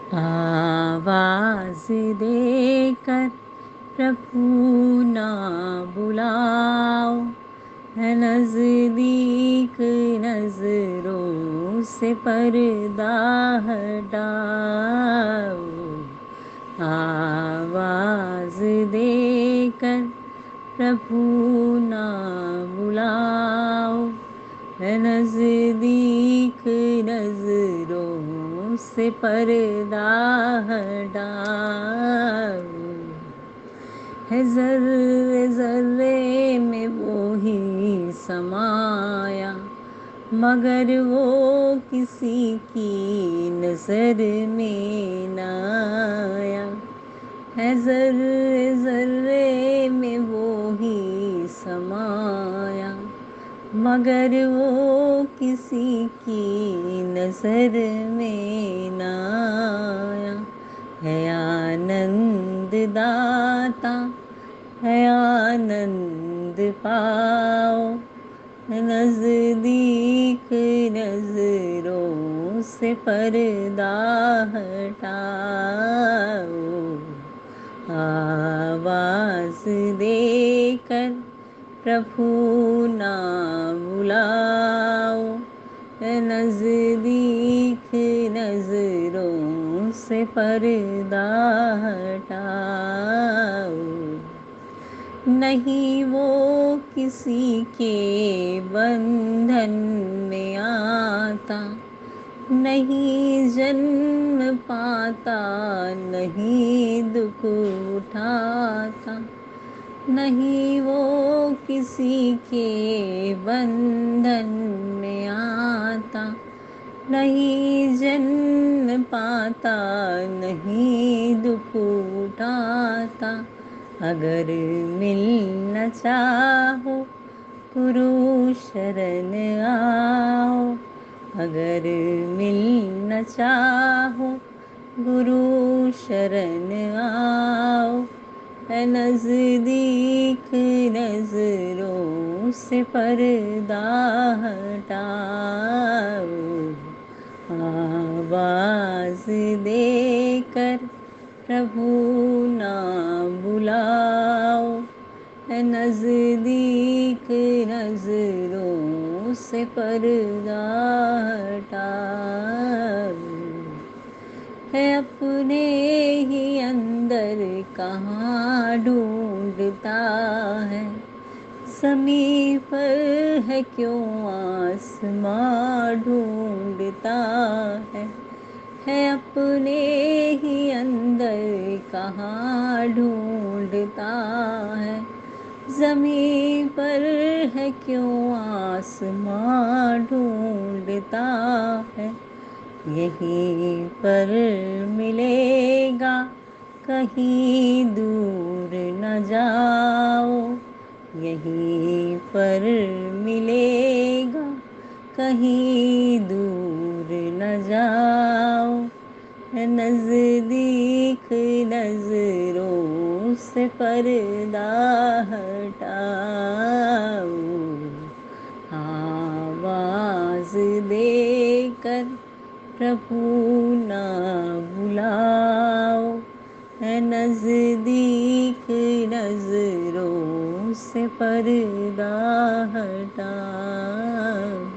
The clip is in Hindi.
आवाज देकर प्रभु ना बुलाओ, है नजदीक नजरों से पर्दा हटाओ। आवाज देकर प्रभु ना बुलाओ, है नजदीक नजरों से पर्दा हटाओ। है जर्रे जर्रे में वो ही समाया, मगर वो किसी की नजर में न आया। है जर्रे जर्रे में वो ही समाया, मगर वो किसी की नजर में न आया। है आनंद दाता, है आनंद पाओ, नजदीक नजरों से पर्दा हटाओ। आवाज देकर प्रभु ना बुलाओ, नजदीक नजरों से पर्दा हटाओ। नहीं वो किसी के बंधन में आता, नहीं जन्म पाता, नहीं दुख उठाता। नहीं वो किसी के बंधन में आता, नहीं जन्म पाता, नहीं दुख उठाता। अगर मिलना चाहो गुरु शरण आओ, अगर मिलना चाहो गुरु शरण आओ। है नजदीक नजरों से पर्दा हटाओ। आवाज देकर प्रभु ना बुलाओ, है नजदीक नजरों से पर्दा हटाओ। है अपने ही अंदर कहाँ ढूंढता है, ज़मीं पर है क्यों आसमां ढूंढता है। है अपने ही अंदर कहाँ ढूंढता है, ज़मीं पर है क्यों आसमां ढूंढता है। यहीं पर मिलेगा कहीं दूर न जाओ, यहीं पर मिलेगा कहीं दूर न जाओ। नजदीक नजरों से पर्दा हटाओ। आवाज देकर प्रभु ना बुलाओ, है नजदीक नजरों से पर्दा हटाओ।